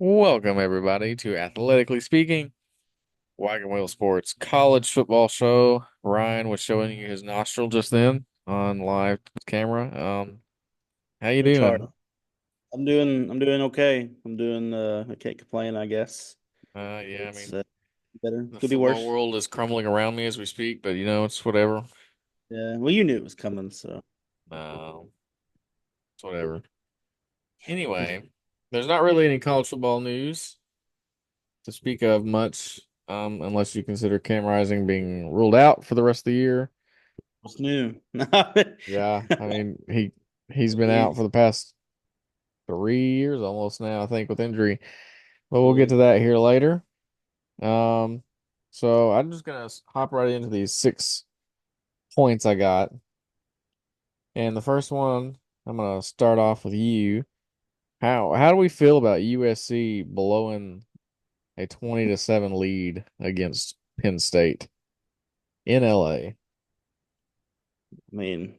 Welcome, everybody, to Athletically Speaking, Wagon Wheel Sports college football show. Ryan was showing you his nostril just then on live camera. How you Which hard? doing? I'm doing okay. I can't complain, I guess. Yeah, I It's mean, better. the Could be football worse. world is crumbling around me as we speak, but it's whatever. Yeah. Well, you knew it was coming, so Uh, it's whatever. Anyway, there's not really any college football news to speak of much, unless you consider Cam Rising being ruled out for the rest of the year. what's new? Yeah, I mean, he's been out for Jeez. the past 3 years almost now, I think, with injury. But we'll get Really? to that here later. Um, so I'm just gonna hop right into these 6 points I got. And the first one, I'm gonna start off with you. How do we feel about USC blowing a 20-7 lead against Penn State in LA? I mean,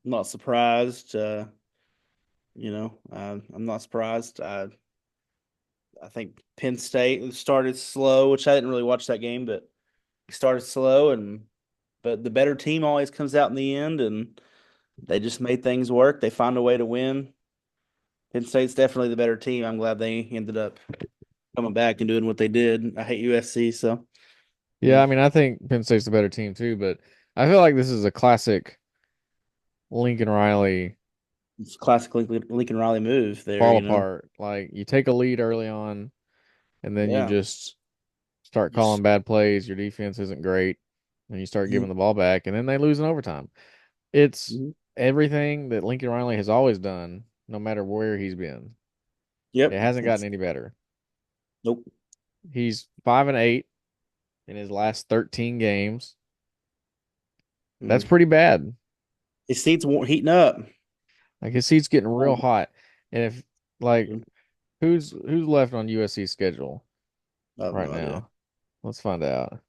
I'm not surprised. I'm not surprised. I think Penn State started slow, which I didn't really watch that game, but started slow, but the better team always comes out in the end, and they just made things work. They found a way to win. Penn State's definitely the better team. I'm glad they ended up coming back and doing what they did. I hate USC, so Yeah, mm, I mean, I think Penn State's the better team too, but I feel like this is a classic Lincoln Riley it's a classic Lincoln Riley move there. fall apart. Like you take a lead early on, and then you Yeah, just start calling just bad plays. Your defense isn't great, and you start mhm, giving the ball back, and then they lose in overtime. It's mhm. everything that Lincoln Riley has always done, no matter where he's been. It Yep. hasn't gotten It's any better. nope. He's 5-8 in his last 13 games. That's Mm. pretty bad. His seats heating up. Like his seat's getting real Um, hot. And if like I who's left on USC's schedule have right no idea. now? Let's find out.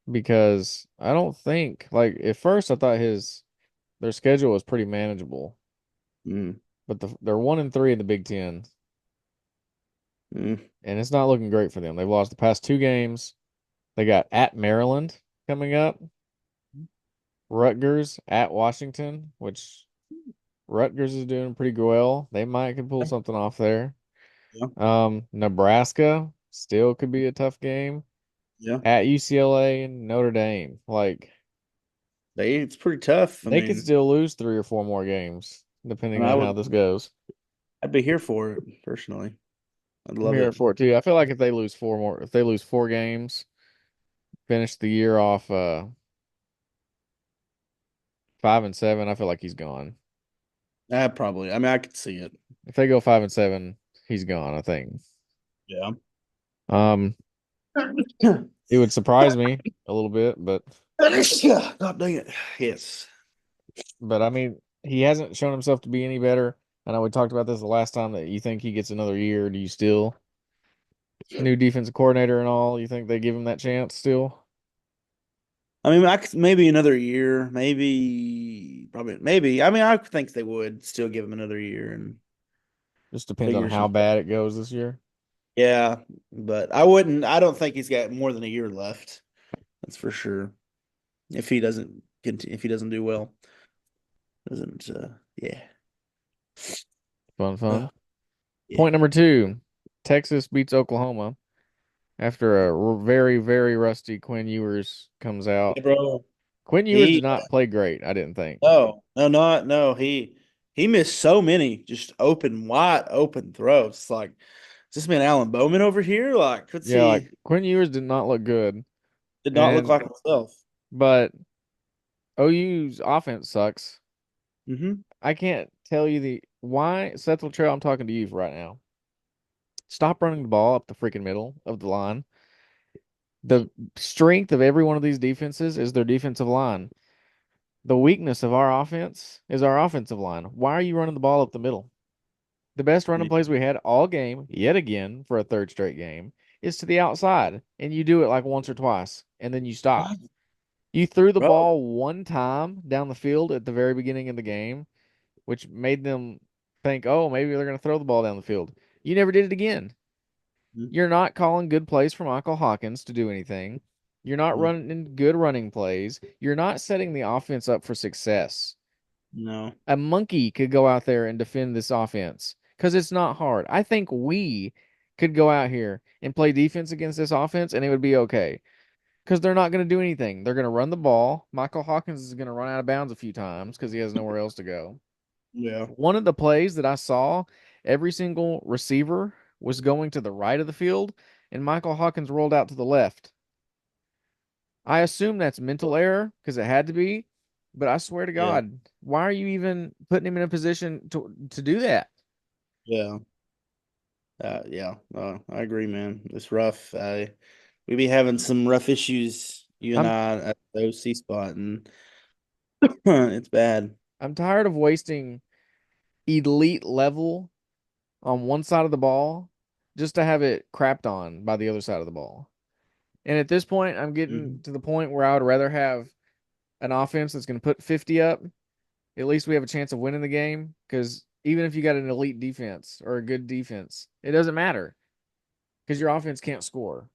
Because I don't think like at first I thought his their schedule was pretty manageable, Mm. but they're 1-3 in the Big Ten, Mm. and it's not looking great for them. They've lost the past 2 games. They got at Maryland coming up, Rutgers at Washington, which Rutgers is doing pretty well. They might could pull something off there. Yeah, Nebraska still could be a tough game. yeah. At UCLA and Notre Dame, like It's pretty tough. I they could mean, still lose 3 or 4 more games and depending on how this goes. I'd be here for it personally. I'd I'm love here it. for it too. I feel like if they lose 4 games, finish the year off 5-7, I feel like he's gone. Probably. I mean, I could see it. If they go 5-7, he's gone, I think. Yeah. Um, it would surprise me a little bit, God dang it. Yes. but I mean, he hasn't shown himself to be any better. I know we talked about this the last time that you think he gets another year. Do you still new defensive coordinator and all? You think they give him that chance still? I mean, maybe another year, maybe, probably, maybe. I mean, I think they would still give him another year and Just depends on figure how some stuff. bad it goes this year. Yeah, but I wouldn't. I don't think he's got more than a year left. That's for sure. If he doesn't if he doesn't do well, doesn't. Yeah. Fun, Uh, fun. yeah. Point number two, Texas beats Oklahoma after a very, very rusty Quinn Ewers comes out. Yeah, bro. Quinn Ewers did He not play great, I didn't think. no. He missed so many just wide open throws. It's like, is this man Alan Bowman over here? Like, could Yeah, like he Quinn Ewers did not look good. did not look And like himself. but OU's offense sucks. Hmm. I can't tell you the why Seth Luttrell, I'm talking to you right now. Stop running the ball up the freaking middle of the line. The strength of every one of these defenses is their defensive line. The weakness of our offense is our offensive line. Why are you running the ball up the middle? The best running plays we had all game, yet again, for a third straight game, is to the outside. And you do it like once or twice, and then you stop. You threw the Bro, ball one time down the field at the very beginning of the game, which made them think, oh, maybe they're going to throw the ball down the field. You never did it again. Mhm. You're not calling good plays for Michael Hawkins to do anything. You're not Mhm. running good running plays. You're not setting the offense up for success. No. A monkey could go out there and defend this offense because it's not hard. I think we could go out here and play defense against this offense and it would be okay because they're not going to do anything. They're going to run the ball. Michael Hawkins is going to run out of bounds a few times because he has nowhere else to go. Yeah. One of the plays that I saw, every single receiver was going to the right of the field, and Michael Hawkins rolled out to the left. I assume that's mental error because it had to be, but I swear to Yeah. God, why are you even putting him in a position to do that? Yeah. Yeah. I agree, man. It's rough. We be having some rough issues, you and I'm I, at the OC spot, and it's bad. I'm tired of wasting elite level on one side of the ball just to have it crapped on by the other side of the ball. And at this point, I'm getting Hmm. to the point where I would rather have an offense that's going to put 50 up. At least we have a chance of winning the game because even if you got an elite defense or a good defense, it doesn't matter because your offense can't score.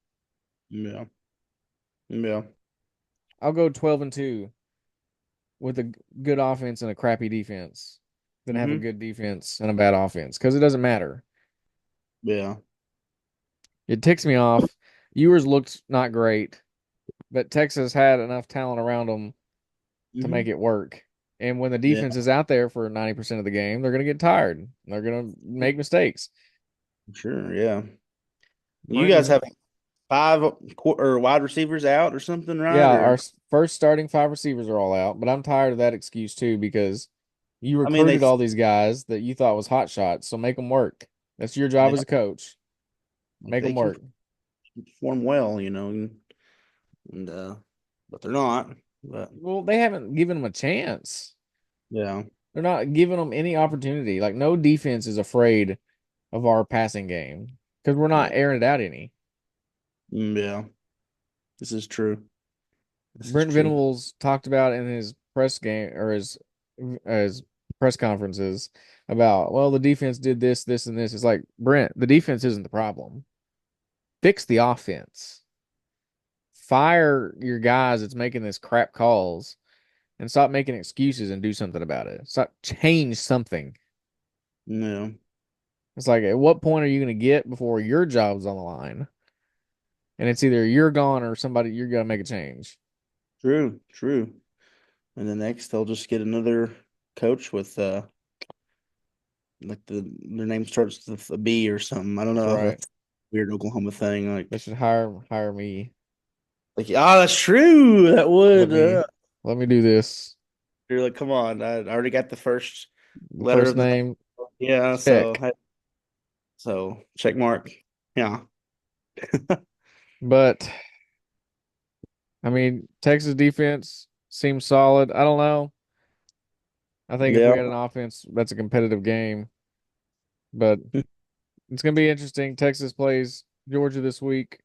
Yeah. Yeah. I'll go 12-2 with a good offense and a crappy defense than have a Hmm. good defense and a bad offense because it doesn't matter. Yeah. It ticks me off. Ewers looked not great, but Texas had enough talent around them to make Hmm. it work. And when the Yeah. defense is out there for 90% of the game, they're going to get tired. They're going to make mistakes. Sure. Yeah. You guys Brenton, have five or wide receivers out or something, right? yeah, our Or first starting five receivers are all out, but I'm tired of that excuse too because you I mean, recruited all these guys that you thought was hot shots, so make them work. That's your job they as a coach. Make they them can work. perform well, and but they're not. But Well, they haven't given them a chance. yeah. They're not giving them any opportunity. Like no defense is afraid of our passing game because we're not Yeah. airing it out any. Yeah. This is true. This is Brent true. Venables talked about in his press game or his press conferences about, well, the defense did this, this, and this. It's like, Brent, the defense isn't the problem. Fix the offense. Fire your guys that's making this crap calls and stop making excuses and do something about it. Stop change something. Yeah. It's like, at what point are you going to get before your job's on the line? And it's either you're gone or somebody you're going to make a change. True. True. And then next they'll just get another coach with like their name starts with a B or something. I don't That's know if right. that's a weird Oklahoma thing. They should hire me. That's true. That Let would me let me do this. you're like, come on, I already got the first The letter first of the name. name, Yeah, check. so check mark. Yeah. But I mean, Texas defense seems solid. I don't know. I think if we Yeah. had an offense, that's a competitive game. But it's gonna be interesting. Texas plays Georgia this week.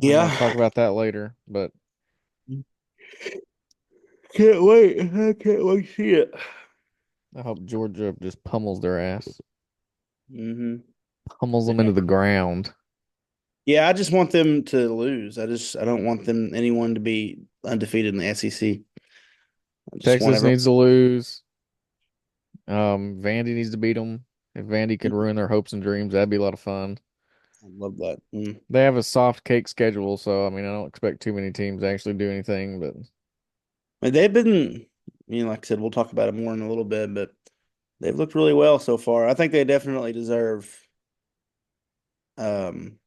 I'm gonna Yeah. talk about that later. But Can't wait. I can't wait to see it. I hope Georgia just pummels their ass, Hmm. pummels them into the ground. Yeah, I just want them to lose. I don't want anyone to be undefeated in the SEC. I just want Texas everyone. needs to lose. Vandy needs to beat them. If Vandy could ruin their hopes and dreams, that'd be a lot of fun. I love that. Mm. They have a soft cake schedule, so I mean, I don't expect too many teams to actually do anything, but And they've been, like I said, we'll talk about it more in a little bit, but they've looked really well so far. I think they definitely deserve um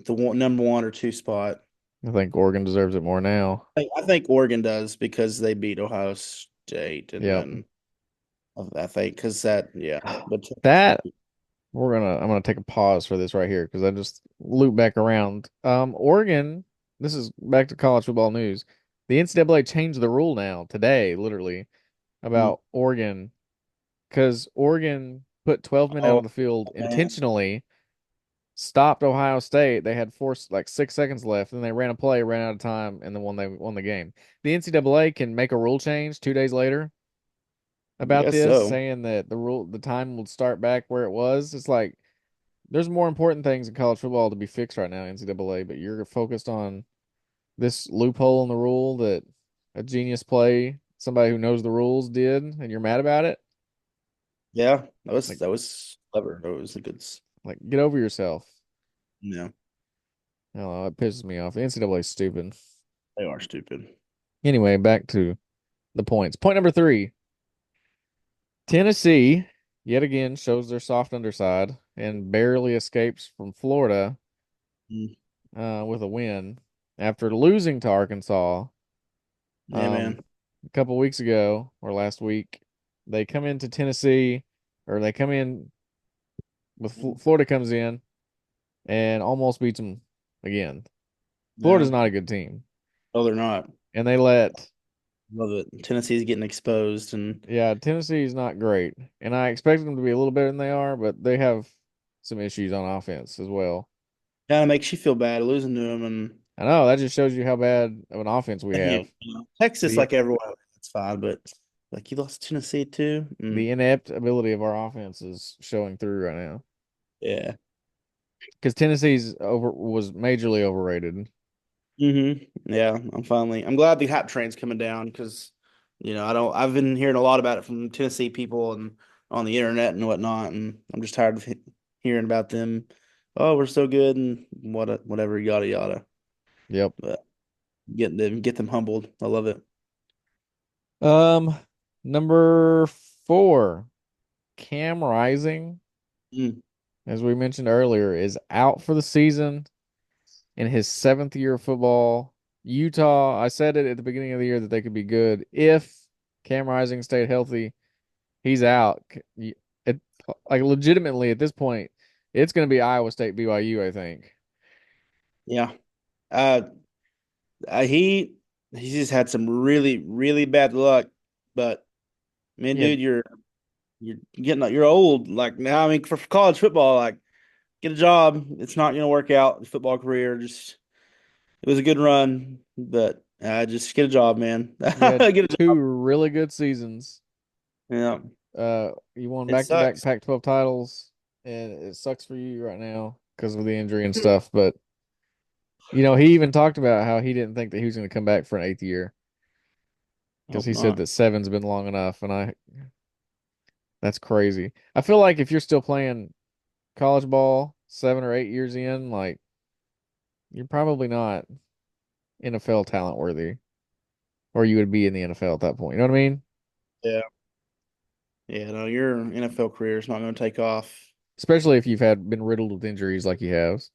number one or two spot. I think Oregon deserves it more now. I think Oregon does because they beat Ohio State, and Yep. then I think because that, yeah, but That I'm gonna take a pause for this right here because I just loop back around. Oregon, this is back to college football news. The NCAA changed the rule now today, literally, about Oregon because Oregon put 12 men out oh of the field man, intentionally, stopped Ohio State. They had like 6 seconds left, and they ran a play, ran out of time, and then won the game. The NCAA can make a rule change 2 days later. I about guess this, so. saying that the time will start back where it was. It's like there's more important things in college football to be fixed right now, NCAA, but you're focused on this loophole in the rule that a genius play, somebody who knows the rules did, and you're mad about it. Yeah, that was Like, that was clever. That was a good. like get over yourself. Yeah, I don't know, it pisses me off. The NCAA is stupid. they are stupid. Anyway, back to the points. Point number three. Tennessee yet again shows their soft underside and barely escapes from Florida Mm. with a win after losing to Arkansas Yeah, man. um, a couple weeks ago or last week. They come into Tennessee, or they come in with Florida comes in and almost beats them again. Yeah. Florida's not a good team, Oh, they're not. and they let Love it. Tennessee's getting exposed, and yeah, Tennessee's not great, and I expected them to be a little better than they are, but they have some issues on offense as well. kind of makes you feel bad losing to them. And I know that just shows you how bad of an offense we dang have. it, Texas, The like everyone, that's fine, but like you lost to Tennessee too. the inept ability of our offense is showing through right now. Yeah. Because Tennessee's over was majorly overrated. Yeah, I'm glad the hype train's coming down because, I've been hearing a lot about it from Tennessee people and on the internet and whatnot, and I'm just tired of hearing about them. Oh, we're so good and whatever, yada yada. Yep. But get them humbled. I love it. Um, number four, Cam Rising, Mm, as we mentioned earlier, is out for the season in his seventh year of football. Utah, I said it at the beginning of the year that they could be good if Cam Rising stayed healthy. He's out. It, like legitimately at this point, it's going to be Iowa State BYU, I think. yeah. Uh, he's just had some really really bad luck, but man, Yeah, dude, you're old. Like now, I mean, for college football, like get a job. It's not gonna work out. Football career, just it was a good run, but just get a job, man. he had Get a two job. really good seasons. Yeah, You won it back-to-back sucks. Pac-12 titles, and it sucks for you right now because of the injury and stuff. But he even talked about how he didn't think that he was going to come back for an eighth year because Hope he said not. that seven's been long enough, and that's crazy. I feel like if you're still playing college ball 7 or 8 years in, like you're probably not NFL talent worthy, or you would be in the NFL at that point. You know what I mean? Yeah, yeah. No, your NFL career is not going to take off. Especially if you've had been riddled with injuries like he has.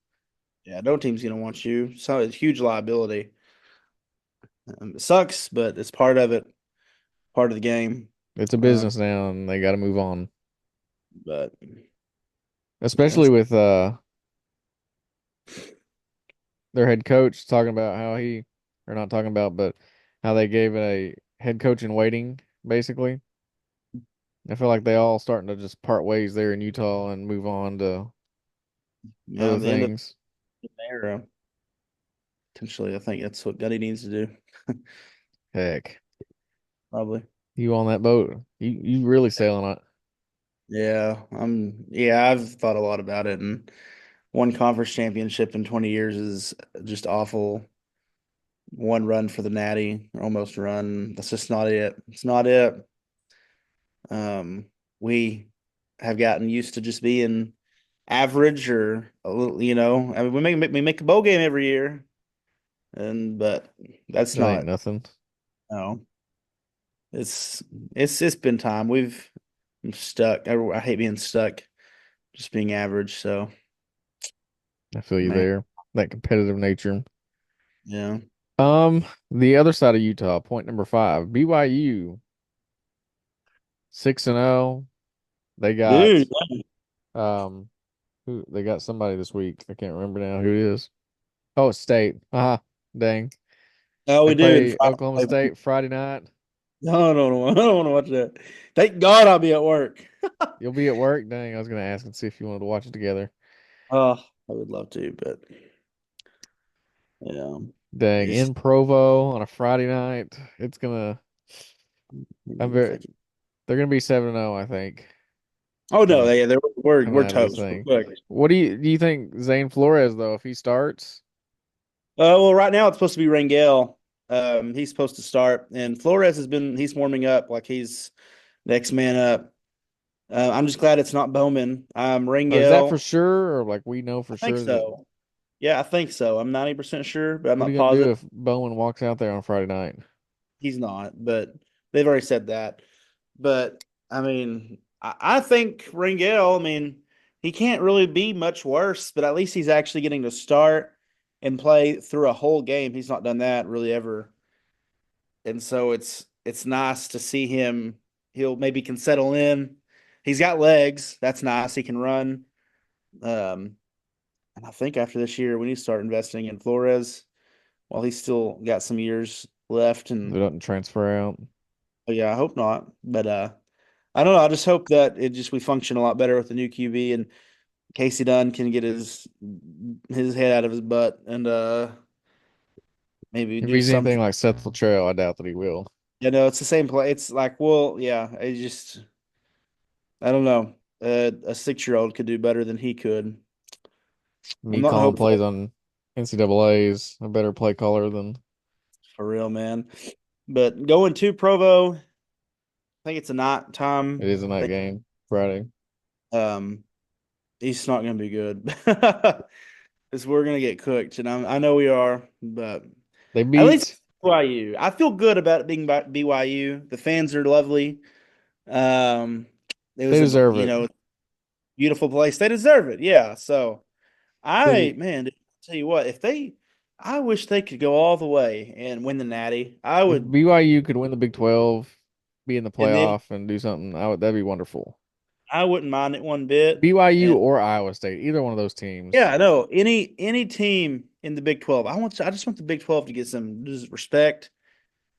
Yeah, no team's going to want you. So it's a huge liability. It sucks, but it's part of it, part of the game. It's a Um, business now, and they got to move on. but Especially that's with their head coach talking about how or not talking about, but how they gave a head coach in waiting, basically. I feel like they all starting to just part ways there in Utah and move on to other the end of things. the era. Potentially, I think that's what Gutty needs to do. Heck, Probably. you on that boat? You really sailing on it? Yeah, I've thought a lot about it, and one conference championship in 20 years is just awful. One run for the Natty, almost run. That's just not it. It's not it. We have gotten used to just being average or a little, I mean, we make a bowl game every year, but that's It ain't not. nothing. No, it's it's been time. I'm stuck. I hate being stuck, just being average. So, I feel you man, there. That competitive nature. yeah, The other side of Utah, point number five, BYU 6-0. They got dude. um who they got somebody this week. I can't remember now who it is. Oh, it's State. Dang. Oh, They we do. play Oklahoma State Friday night. No, no, no, I don't want to watch that. Thank God I'll be at work. You'll be at work. Dang, I was gonna ask and see if you wanted to watch it together. Oh, I would love to, but yeah, Dang, it's in Provo on a Friday night. It's gonna I'm if very I can. They're gonna be 7-0, I think, Oh no, coming we're out of this toast. thing. We're cooked. What do you think Zane Flores though, if he starts? Well, right now it's supposed to be Rangel. He's supposed to start, and Flores he's warming up like he's next man up. I'm just glad it's not Bowman. Or is that for Rangel, sure? Or like we know I for think sure that so. Yeah, I think so. I'm 90% sure, but I'm what are not you gonna do positive. if Bowman walks out there on Friday night? He's not, but they've already said that. But I mean, I think Rangel, I mean, he can't really be much worse, but at least he's actually getting to start and play through a whole game. He's not done that really ever. And so it's nice to see him. He'll maybe can settle in. He's got legs. That's nice. He can run. Um, and I think after this year, we need to start investing in Flores while he's still got some years left. They And don't transfer out. yeah, I hope not. But I don't know. I just hope that we function a lot better with the new QB and Casey Dunn can get his head out of his butt and maybe If do he's anything something. like Seth Latrell, I doubt that he will. You know, it's the same play. It's like, well, yeah, I don't know. A 6-year-old could do better than he could. I'm Me not calling plays hopeful on NCAA's a better play caller than for real, man. But going to Provo, I think it's a night it time is a night thing. game Friday. Um, he's not going to be good. Because we're going to get cooked, and I know we are, but They at least beat. BYU. I feel good about it being BYU. The fans are lovely. Um, it They was deserve it. beautiful place. They deserve it. Yeah. So The man, dude, I'll tell you what, I wish they could go all the way and win the Natty. I if would, BYU could win the Big 12, be in the and then playoff and do something, that'd be wonderful. I wouldn't mind it one bit. BYU And or Iowa State, either one of those teams. yeah, I know any team in the Big 12. I just want the Big 12 to get some just respect.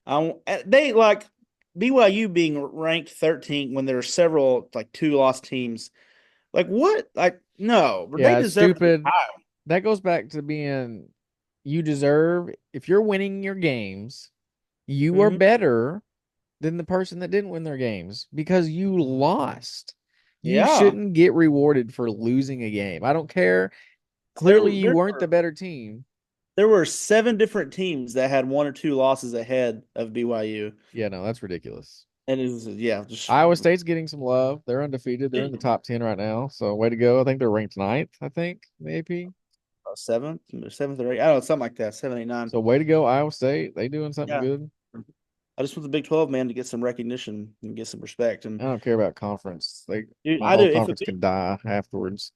They like BYU being ranked 13th when there are several like two lost teams. Like what? Like no, they Yeah, it's deserve to be stupid. high. That goes back to being you deserve, if you're winning your games, you are Mhm. better than the person that didn't win their games because you lost. You Yeah, shouldn't get rewarded for losing a game. I don't care. there Clearly, you there weren't the were better team. there were 7 different teams that had one or two losses ahead of BYU, Yeah, no, that's ridiculous. and it was yeah, just Iowa State's getting some love. They're undefeated. They're in the top 10 right now. So, way to go. I think they're ranked ninth, I think, maybe. seventh or eighth. I don't know, something like that. 7, 8, 9. So, way to go, Iowa State. They doing something Yeah, good. I just want the Big 12 man to get some recognition and get some respect. I And don't care about conference. dude, My I do. whole If a conference can die afterwards.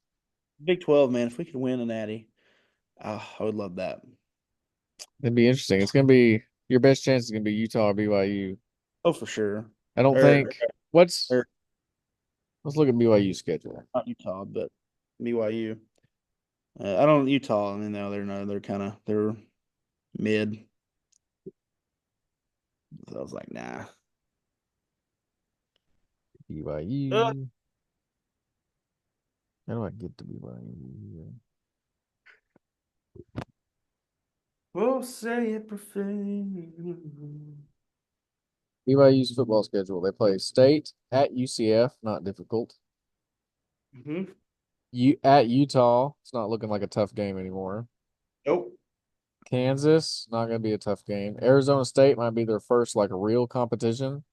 Big 12 man, if we could win a Natty, I would love that. It'd be interesting. It's gonna be your best chance is gonna be Utah or BYU. Oh, for sure. I don't Or, think what's or let's look at BYU's schedule. not Utah, but BYU. I don't Utah. I mean, no, they're no, they're mid. So I was like, nah. Uh, BYU. How do I get to BYU? we'll say it profane. BYU's football schedule. They play State at UCF, not difficult. Mm-hmm. You at Utah, it's not looking like a tough game anymore. Nope. Kansas, not going to be a tough game. Arizona State might be their first like real competition,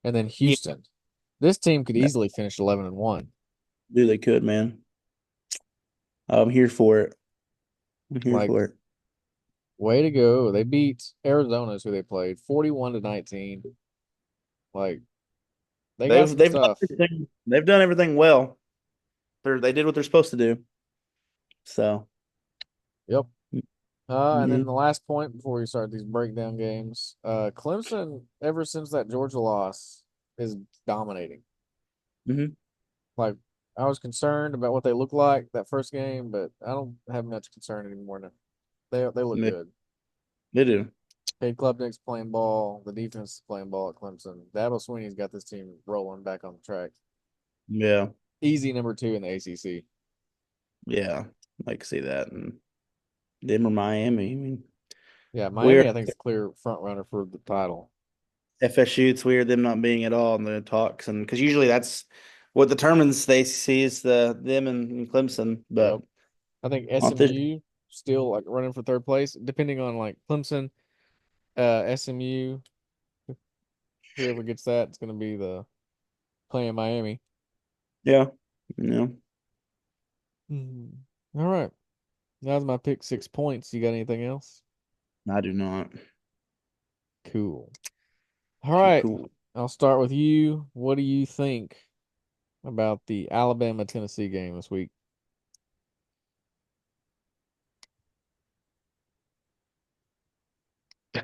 and then Yeah, Houston. This team could easily finish 11-1. dude, they could, man. I'm here for it. I'm here Like, for it. way to go! They beat Arizona, who they played 41-19. Like, they got some They've done stuff. everything. They've done everything well. They did what they're supposed to do. So, Yep. And then mm-hmm. the last point before we start these breakdown games, Clemson, ever since that Georgia loss, is dominating. Mm-hmm. Like, I was concerned about what they look like that first game, but I don't have much concern anymore now. They look They, good. they do. Cade Klubnik's playing ball. The defense is playing ball at Clemson. Dabo Swinney's got this team rolling back on the track. Yeah, Easy number 2 in the ACC. yeah. I can see that. And Denver, Miami. I mean, Yeah, we're Miami, I think, is the clear front runner for the title. FSU, it's weird them not being at all in the talks, and because usually that's what determines they see is them and Clemson, Yep. but I think not this. SMU still like running for third place, depending on like Clemson, SMU, whoever gets that, it's gonna be the playing Miami. Yeah, yeah, Mhm. All right. That was my pick 6 points. You got anything else? I do not. Cool. All Too right. cool. I'll start with you. What do you think about the Alabama Tennessee game this week?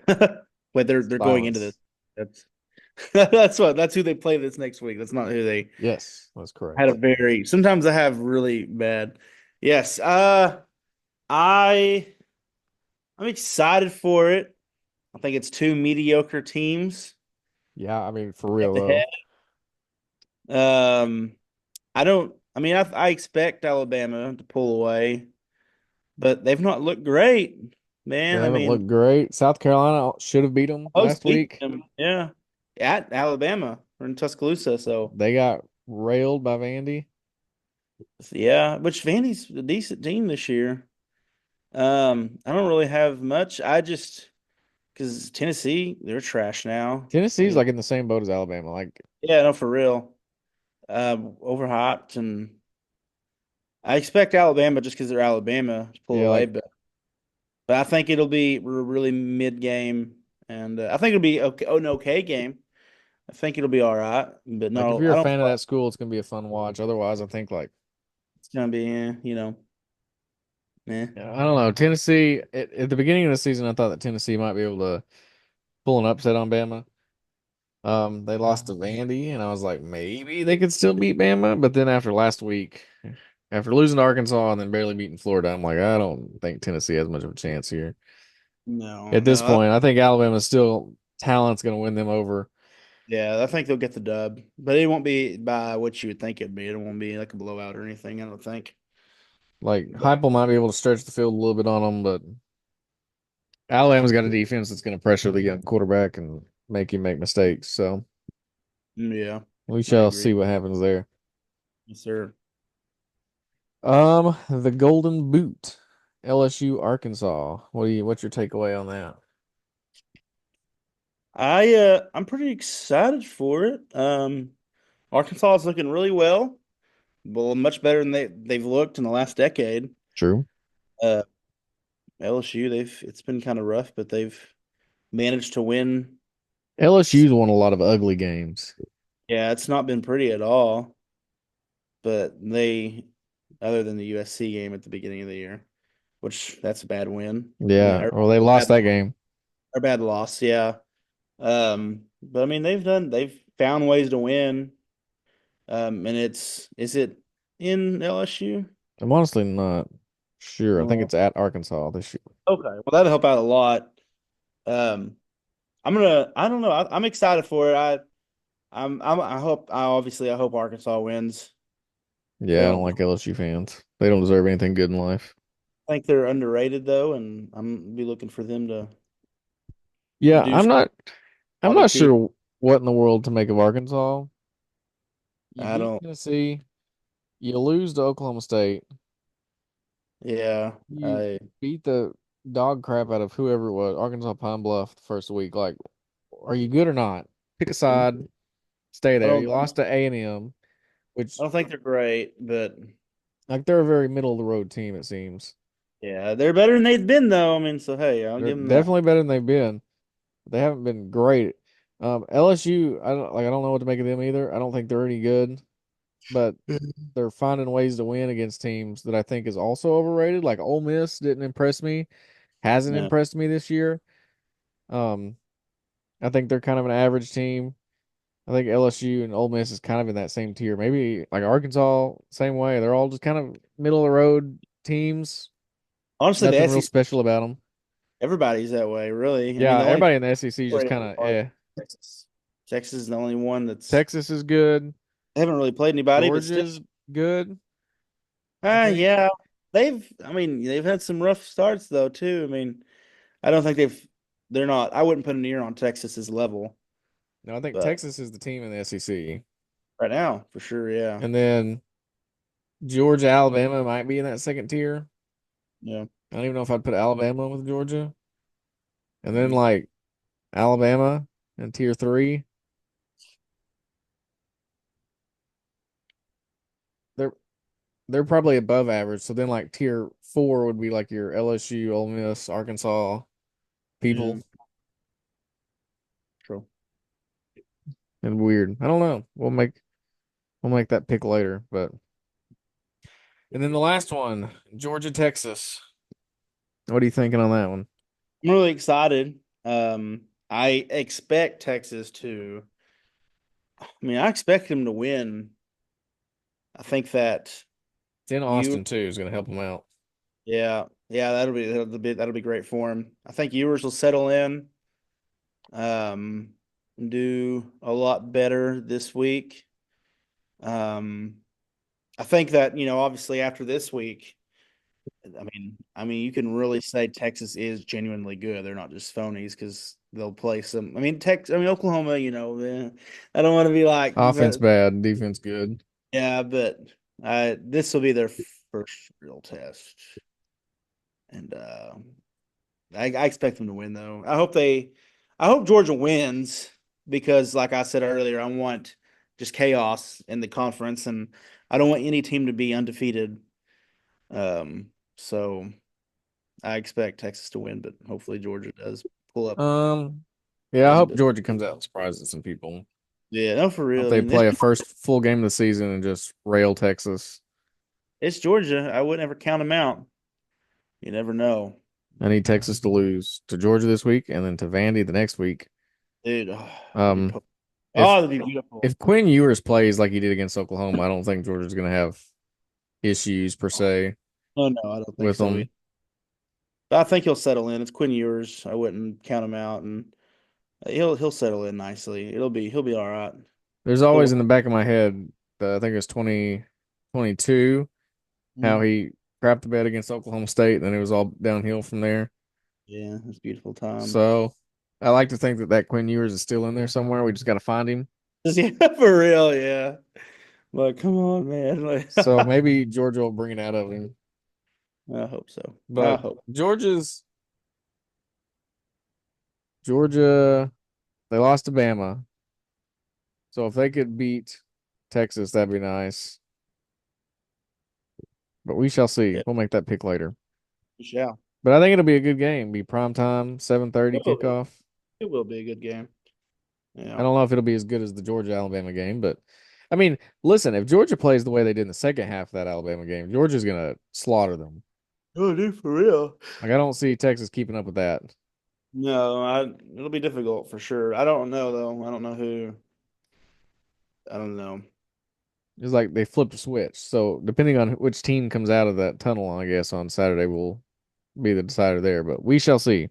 But they're going into this. Silence. That's that's who they play this next week. That's not who they Yes, that's had a correct. very sometimes I have really bad. Yes. I I'm excited for it. I think it's two mediocre teams Yeah, I mean for head real to though. head. I mean I expect Alabama to pull away, but they've not looked great, They man. I haven't mean, looked great. South Carolina should have beat them most last beat week. them, yeah, at Alabama or in Tuscaloosa. So They got railed by Vandy. yeah, which Vandy's a decent team this year. I don't really have much. I just because Tennessee, they're trash now. Tennessee's They, like in the same boat as Alabama. Like, yeah, no, for real. Overhyped, and I expect Alabama just because they're Alabama to pull yeah, away, like but I think it'll be really mid game, and I think it'll be okay, an okay game. I think it'll be all right, but like if no, you're I a don't fan feel of like that school, it's gonna be a fun watch. Otherwise, I think like it's gonna be, eh. yeah, I don't know. Tennessee at the beginning of the season, I thought that Tennessee might be able to pull an upset on Bama. They lost to Vandy, and I was like, maybe they could still beat Bama. But then after last week, after losing to Arkansas and then barely beating Florida, I'm like, I don't think Tennessee has much of a chance here. No, At this no, point, I think Alabama's still talent's going to win them over. yeah, I think they'll get the dub, but it won't be by what you would think it'd be. It won't be like a blowout or anything. I don't think. Like But Heupel might be able to stretch the field a little bit on them, but Alabama's got a defense that's going to pressure the young quarterback and make him make mistakes. So yeah, we I shall agree. see what happens there. Yes, sir. The Golden Boot, LSU, Arkansas. What's your takeaway on that? I'm pretty excited for it. Arkansas is looking really well, much better than they've looked in the last decade. True. Uh, LSU, it's been kind of rough, but they've managed to win. LSU's won a lot of ugly games. Yeah, it's not been pretty at all, but other than the USC game at the beginning of the year, which that's a bad win. I mean, Yeah, well, they lost that game. or bad loss, yeah. But I mean, they've found ways to win. And is it in LSU? I'm honestly not sure. I think Oh, it's at Arkansas this year. okay. Well, that'll help out a lot. Um, I don't know. I'm excited for it. I hope Arkansas wins. Yeah, I don't like LSU fans. They don't deserve anything good in life. I think they're underrated though, and I'm be looking for them to Yeah, do I'm probably not too. sure what in the world to make of Arkansas. You I beat don't. Tennessee, you lose to Oklahoma State, Yeah, you beat the dog crap out of whoever it was, Arkansas Pine Bluff the first week. Like, are you good or not? Pick a side, stay I there. You lost to A&M, which don't think they're great, but like they're a very middle of the road team, it seems. yeah, they're better than they've been though. I mean, so hey, I'll They're give them that. definitely better than they've been. They haven't been great. LSU, I don't know what to make of them either. I don't think they're any good, but they're finding ways to win against teams that I think is also overrated. Like Ole Miss didn't impress me, hasn't No, impressed me this year. Um, I think they're kind of an average team. I think LSU and Ole Miss is kind of in that same tier. Maybe like Arkansas, same way. They're all just kind of middle of the road teams. honestly, the Nothing real SEC, special about them. everybody's that way, really. I mean, Yeah, the only everybody in the SEC is just great kind of are eh. Texas. Texas is the only one that's Texas is good. they haven't really played anybody, but still, Georgia's good, I think. yeah, I mean, they've had some rough starts though too. I mean, I don't think they're not. I wouldn't put an ear on Texas's level. No, I think But Texas is the team in the SEC. right now, for sure, yeah. And then Georgia, Alabama might be in that second tier. Yeah. I don't even know if I'd put Alabama with Georgia. And then Mhm. like Alabama in tier three. They're they're probably above average. So then like tier four would be like your LSU, Ole Miss, Arkansas Yeah. people. True. And weird. I don't know. We'll make that pick later. But and then the last one, Georgia, Texas. What are you thinking on that one? I'm really excited. I expect Texas to. I mean, I expect them to win. I think that It's in you, Austin too, is gonna help them out. yeah, yeah, that'll be great for him. I think Ewers will settle in, um, do a lot better this week. Um, I think that obviously after this week, I mean, you can really say Texas is genuinely good. They're not just phonies because they'll play some. Oklahoma. I don't want to be like, Offense but bad, defense good. yeah, but this will be their first real test, and I expect them to win though. I hope Georgia wins because, like I said earlier, I want just chaos in the conference, and I don't want any team to be undefeated. So I expect Texas to win, but hopefully Georgia does pull up Um, yeah, I a hope bit. Georgia comes out and surprises some people. Yeah, no, for Hope real. they And it's play a first full game of the season and just rail Texas. it's Georgia. I would never count them out. You never know, I need Texas to lose to Georgia this week and then to Vandy the next week. dude. Um, if That'd be beautiful. if Quinn Ewers plays like he did against Oklahoma, I don't think Georgia's gonna have issues per se Oh no, I don't think with so either. them. But I think he'll settle in. It's Quinn Ewers. I wouldn't count him out, and he'll settle in nicely. He'll be all right. There's He'll always work. in the back of my head, I think it was 2022, how Mhm. he crapped the bed against Oklahoma State, and then it was all downhill from there. Yeah, it's a beautiful time. So I like to think that Quinn Ewers is still in there somewhere. We just got to find him. Yeah, for real. Yeah. Like, come on, man. Like, So maybe Georgia will bring it out of him. I hope so. I But hope. Georgia, they lost to Bama. So if they could beat Texas, that'd be nice. But we shall see. Yeah, We'll make that pick later. we shall. But I think it'll be a good game. Be prime time, 7:30 It will be. kickoff. It will be a good game. I Yeah. don't know if it'll be as good as the Georgia Alabama game, but I mean, listen, if Georgia plays the way they did in the second half of that Alabama game, Georgia's gonna slaughter them. Oh, dude, for real. Like I don't see Texas keeping up with that. No, it'll be difficult for sure. I don't know though. I don't know who. I don't know. It's like they flipped a switch. So depending on which team comes out of that tunnel, I guess on Saturday will be the decider there. But we shall see.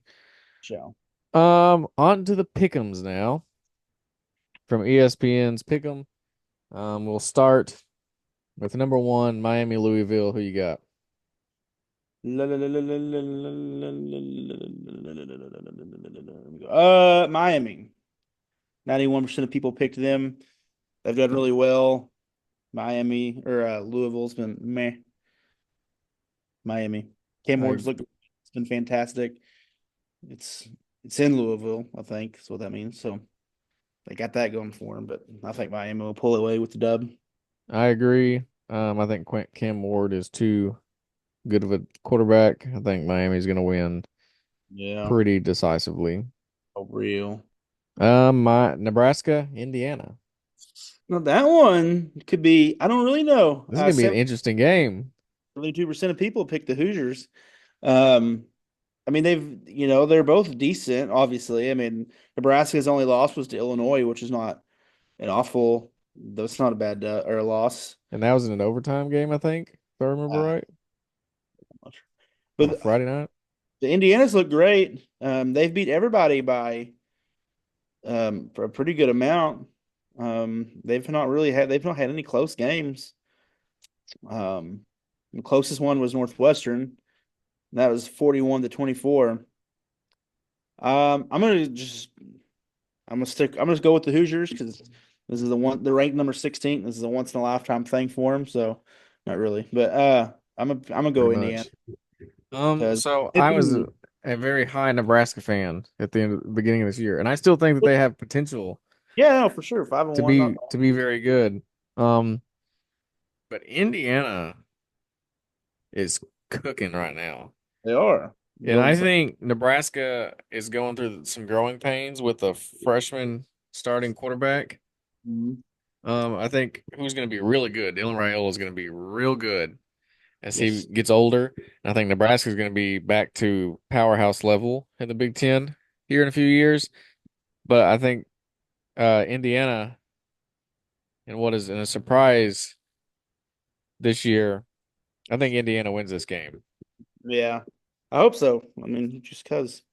Shall. On to the pick'ems now from ESPN's Pick'em. We'll start with number one, Miami, Louisville. Who you got? Miami. 91% of people picked them. They've done really well. Miami or Louisville's been meh. Miami. Cam I Ward's looked. It's been fantastic. It's it's in Louisville, I think. That's what that means. So they got that going for him. But I think Miami will pull away with the dub. I agree. I think Cam Ward is too good of a quarterback. I think Miami's going to win Yeah. pretty decisively. Oh, real. My Nebraska, Indiana. Now that one could be. I don't really know. This is going to be an interesting game. 72% of people picked the Hoosiers. Um, I mean, they're both decent, obviously. I mean, Nebraska's only loss was to Illinois, which is not an awful, that's not a bad or a loss. And that was in an overtime game, I think, if I remember Uh, right, on a but Friday night. the Indiana's look great. They've beat everybody by for a pretty good amount. They've not had any close games. Um, the closest one was Northwestern. That was 41-24. I'm gonna just I'm gonna go with the Hoosiers because this is the one they're ranked number 16. This is a once in a lifetime thing for them. So not really, but I'm gonna go pretty Indiana much. because So they've I was been a very high Nebraska fan at the end of the beginning of this year, and I still think that they have potential yeah, no, for sure 5-1. Not to be very good. Um, but Indiana is cooking right now. they are And building I some. think Nebraska is going through some growing pains with a freshman starting quarterback. Mhm. I think who's going to be really good. Dylan Raiola is going to be real good as he Yes. gets older. And I think Nebraska is going to be back to powerhouse level in the Big Ten here in a few years. But I think Indiana, and what is in a surprise this year, I think Indiana wins this game. Yeah, I hope so. I mean, just because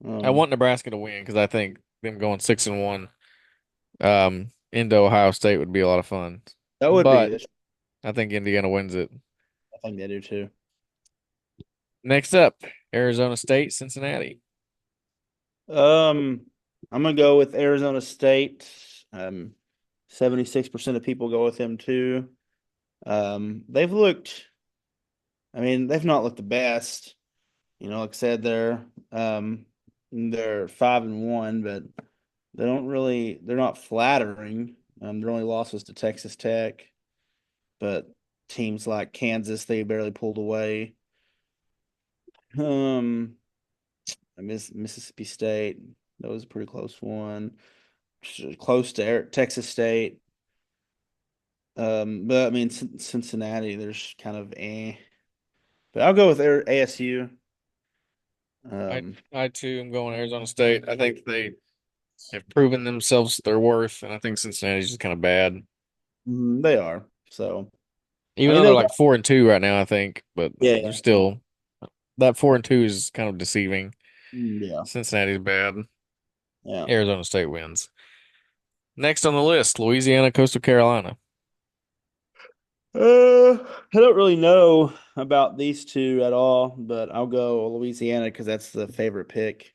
I um, want Nebraska to win because I think them going 6-1 into Ohio State would be a lot of fun. that would But be. I think Indiana wins it. I think they do too. Next up, Arizona State, Cincinnati. Um, I'm gonna go with Arizona State. 76% of people go with them too. They've looked. I mean, they've not looked the best. Like I said, they're 5-1, but they're not flattering. Their only loss was to Texas Tech, but teams like Kansas, they barely pulled away. Um, Mississippi State, that was a pretty close one. Close to Texas State. But I mean, Cincinnati, there's kind of but I'll go with ASU. I Um, I too am going Arizona State. I think they have proven themselves their worth, and I think Cincinnati's just kind of bad. they are. So, I Even mean, though they're they'll, like 4-2 right now, I think, but they're yeah, still that 4-2 is kind of deceiving. yeah, Cincinnati's bad. yeah. Arizona State wins. Next on the list, Louisiana, Coastal Carolina. I don't really know about these two at all, but I'll go Louisiana because that's the favorite pick.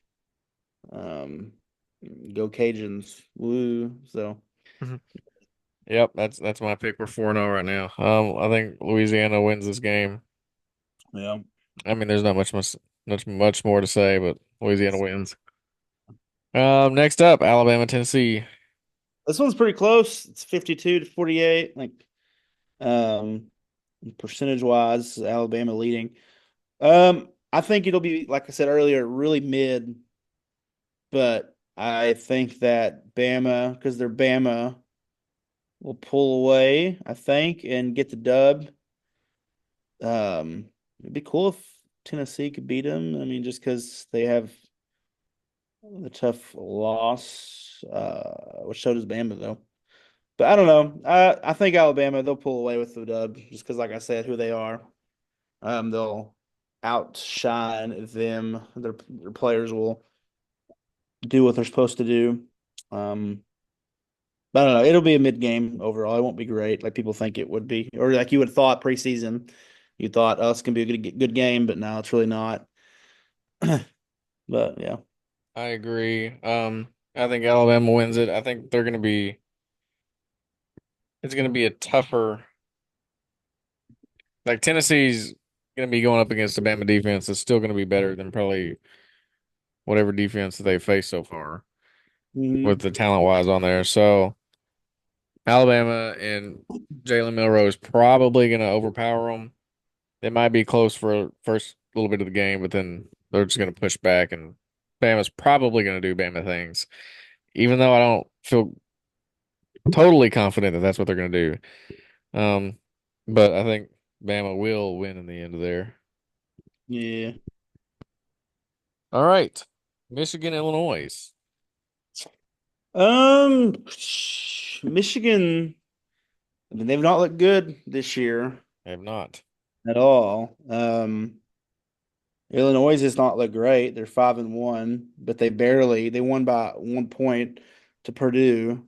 Um, go Cajuns. Woo. So, Mhm. Yep, that's my pick. We're 4-0 right now. I think Louisiana wins this game. yeah. I mean, there's not much more to say, but Louisiana wins. Next up, Alabama, Tennessee. This one's pretty close. It's 52-48. Like, um, percentage wise, Alabama leading. I think it'll be, like I said earlier, really mid, but I think that Bama, because they're Bama, will pull away, I think, and get the dub. It'd be cool if Tennessee could beat them. I mean, just because they have the tough loss, which so does Bama, though. But I don't know. I think Alabama, they'll pull away with the dub just because, like I said, who they are. They'll outshine them. Their players will do what they're supposed to do. Um, but I don't know. It'll be a mid game overall. It won't be great like people think it would be, or like you would have thought preseason. You thought, oh, it's gonna be a good game, but now it's really not. But yeah. I agree. I think Alabama wins it. I think it's gonna be a tougher. Like Tennessee's gonna be going up against the Bama defense. It's still gonna be better than probably whatever defense that they faced so far with Mhm. the talent wise on there. So Alabama and Jalen Milroe is probably gonna overpower them. They might be close for first little bit of the game, but then they're just gonna push back, and Bama's probably gonna do Bama things. Even though I don't feel totally confident that that's what they're gonna do. Um, but I think Bama will win in the end of there. Yeah. All right. Michigan, Illinois. Michigan, I mean, they've not looked good this year I have not. at all. Illinois has not looked great. They're 5-1, but they won by 1 point to Purdue.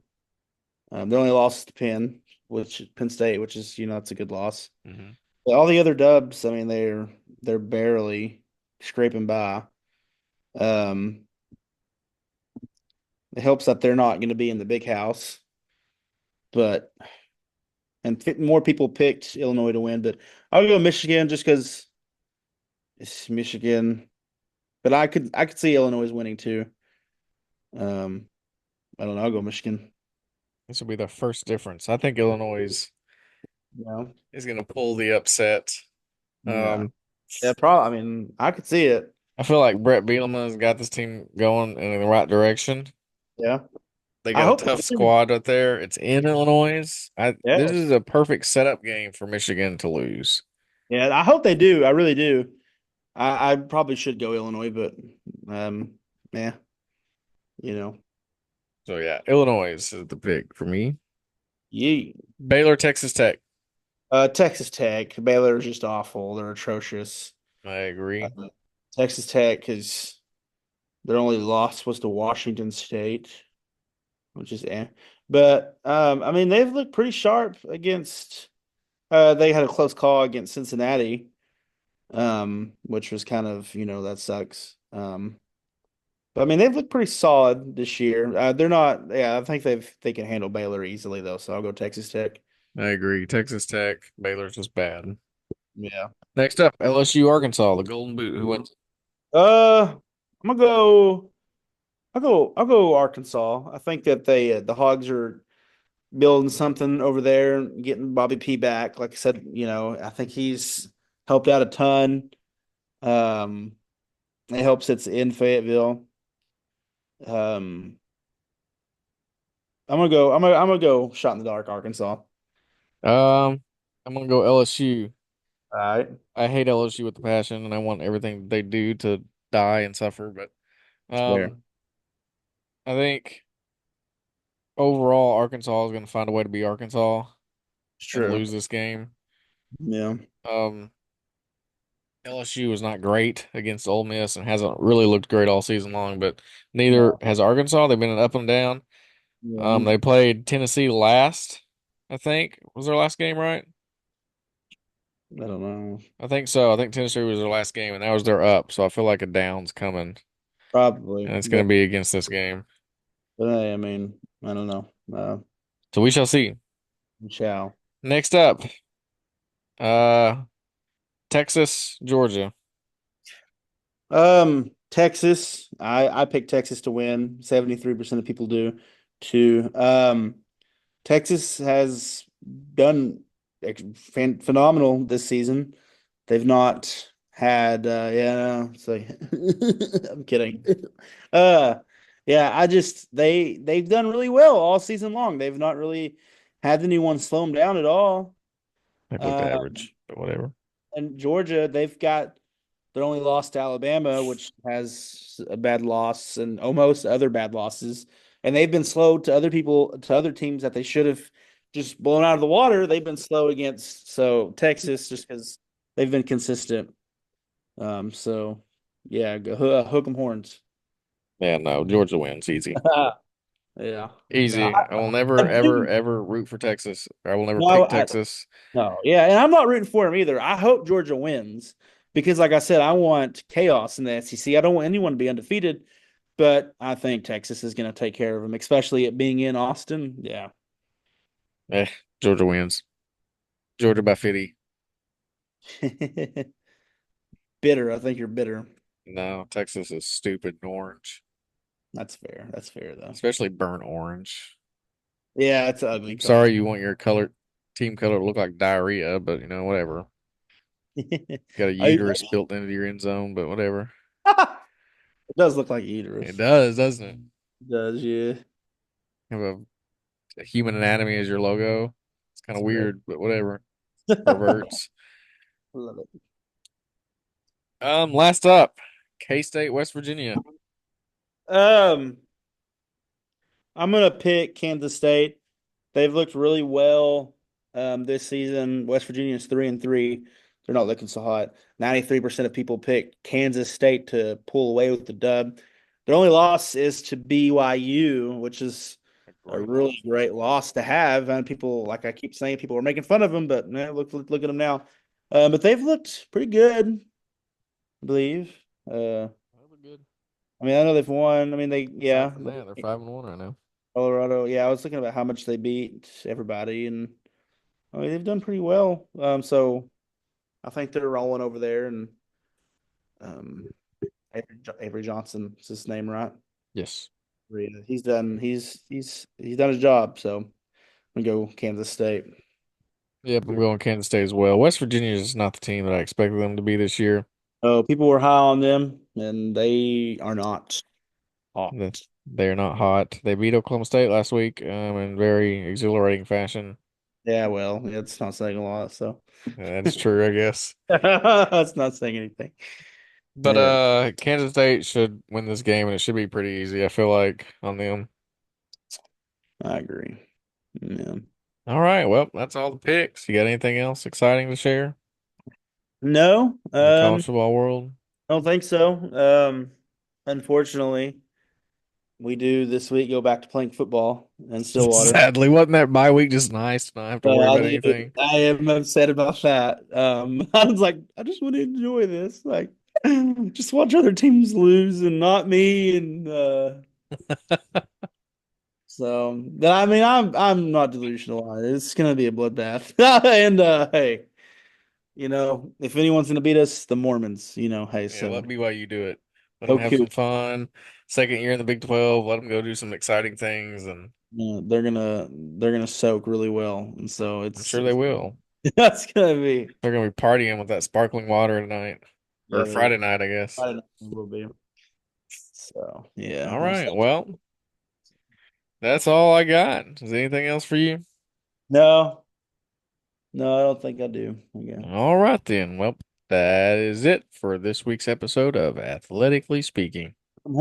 Their only loss is to Penn State, which is, it's a good loss. Hmm. But all the other dubs, I mean, they're barely scraping by. Um, It helps that they're not going to be in the big house, but more people picked Illinois to win. But I'll go Michigan just because it's Michigan. But I could see Illinois winning too. Um, I don't know. I'll go Michigan. This will be the first difference. I think Illinois Yeah, is going to pull the upset. yeah, Um, yeah. Probably. I mean, I could see it. I feel like Brett Bielema's got this team going in the right direction. Yeah, They I got a hope. tough squad out there. It's in Illinois. This is Yes. a perfect setup game for Michigan to lose. Yeah, I hope they do. I really do. I probably should go Illinois, but um, yeah, you know, So yeah, Illinois is the pick for me. ye. Baylor, Texas Tech. Texas Tech, Baylor's just awful. They're atrocious. I agree. Uh, Texas Tech is their only loss was to Washington State, which is But I mean they've looked pretty sharp against they had a close call against Cincinnati, which was kind of, that sucks. But I mean they've looked pretty solid this year. They're not I think they can handle Baylor easily though, so I'll go Texas Tech. I agree. Texas Tech. Baylor's just bad. Yeah. Next up, LSU, Arkansas, the Golden Boot. Who wins? I'm gonna go. I'll go Arkansas. I think that the Hogs are building something over there, getting Bobby P back. Like I said, I think he's helped out a ton. Um, it helps it's in Fayetteville. Um, I'm gonna go shot in the dark, Arkansas. I'm gonna go LSU. All right, I hate LSU with the passion, and I want everything they do to die and suffer. But it's fair. I think overall Arkansas is gonna find a way to beat Arkansas It's and true. lose this game. Yeah. Um, LSU is not great against Ole Miss and hasn't really looked great all season long, but neither No. has Arkansas. They've been an up and down. Yeah. They played Tennessee last, I think. Was their last game right? I don't know. I think so. I think Tennessee was their last game, and that was their up. So I feel like a down's coming, Probably, and it's going to be against this game. but hey, I mean, I don't know. So we shall see. We shall. Next up, uh, Texas, Georgia. Texas. I picked Texas to win. 73% of people do too. Texas has done phenomenal this season. They've not had yeah, so I'm kidding. Uh yeah, they've done really well all season long. They've not really had anyone slow them down at all. They've looked Uh average, but whatever. and Georgia, they've got their only loss to Alabama, which has a bad loss and almost other bad losses. And they've been slow to other teams that they should have just blown out of the water. They've been slow against. So Texas, just because they've been consistent. So yeah, go hook 'em horns. Yeah, no, Georgia wins easy. Yeah. No, Easy. I will never, I ever, do. ever root for Texas. I will never No, pick Texas. no, yeah, and I'm not rooting for him either. I hope Georgia wins because, like I said, I want chaos in the SEC. I don't want anyone to be undefeated, but I think Texas is going to take care of them, especially it being in Austin. Yeah. Eh, Georgia wins. Georgia by 50. Bitter. I think you're bitter. No, Texas is stupid and orange, That's fair. That's fair, though. especially burnt orange. Yeah, it's an ugly I'm color. sorry you want your team color to look like diarrhea, but whatever. it Got a uterus built into your end zone, but whatever. does look like It uterus. does, doesn't it? It does, yeah. Have a human anatomy as your logo. It's kind of That's fair. weird, but whatever. Perverts. Love it. Last up, K-State, West Virginia. Um, I'm gonna pick Kansas State. They've looked really well this season. West Virginia's 3-3. They're not looking so hot. 93% of people pick Kansas State to pull away with the dub. Their only loss is to BYU, which is A a great really loss. great loss to have. And people, like I keep saying, people are making fun of them, but look at them now. But they've looked pretty good, I believe. That was good. I mean, I know they've won. I mean, Aside yeah, from that, they're 5-1 right now. Colorado. Yeah, I was thinking about how much they beat everybody, and I mean, they've done pretty well. So I think they're rolling over there, and um, Avery Johnson is his name, right? Yes. Yeah, he's done his job. So I'm gonna go Kansas State. Yep, I'm going Kansas State as well. West Virginia is not the team that I expected them to be this year. Oh, people were high on them, and they are not hot. They're not hot. They beat Oklahoma State last week, in very exhilarating fashion. Yeah, well, it's not saying a lot, so That is true, I guess. that's not saying anything. But Yeah, Kansas State should win this game, and it should be pretty easy, I feel like, on them. I agree. Yeah. All right, well, that's all the picks. You got anything else exciting to share No, in the college football world? I don't think so. Unfortunately, we do this week go back to playing football in Stillwater. Sadly, wasn't that bye week just nice to not have to worry about anything? I am upset about that. I was like, I just want to enjoy this. Like, just watch other teams lose and not me. And so, but I mean, I'm not delusional. It's gonna be a bloodbath. And hey, if anyone's gonna beat us, the Mormons. Hey, Yeah, so let BYU do it. Let them go have Q. some fun. Second year in the Big 12, let them go do some exciting things, and They're gonna soak really well, and so I'm it's, sure they it's will. that's gonna be. They're gonna be partying with that sparkling water tonight, or Yeah, they Friday will. night, I guess. I don't know. It will be. So yeah, All I'm right, excited. well, that's all I got. Is there anything else for you? No, no, I don't think I do. Okay. All right then. Well, that is it for this week's episode of Athletically Speaking.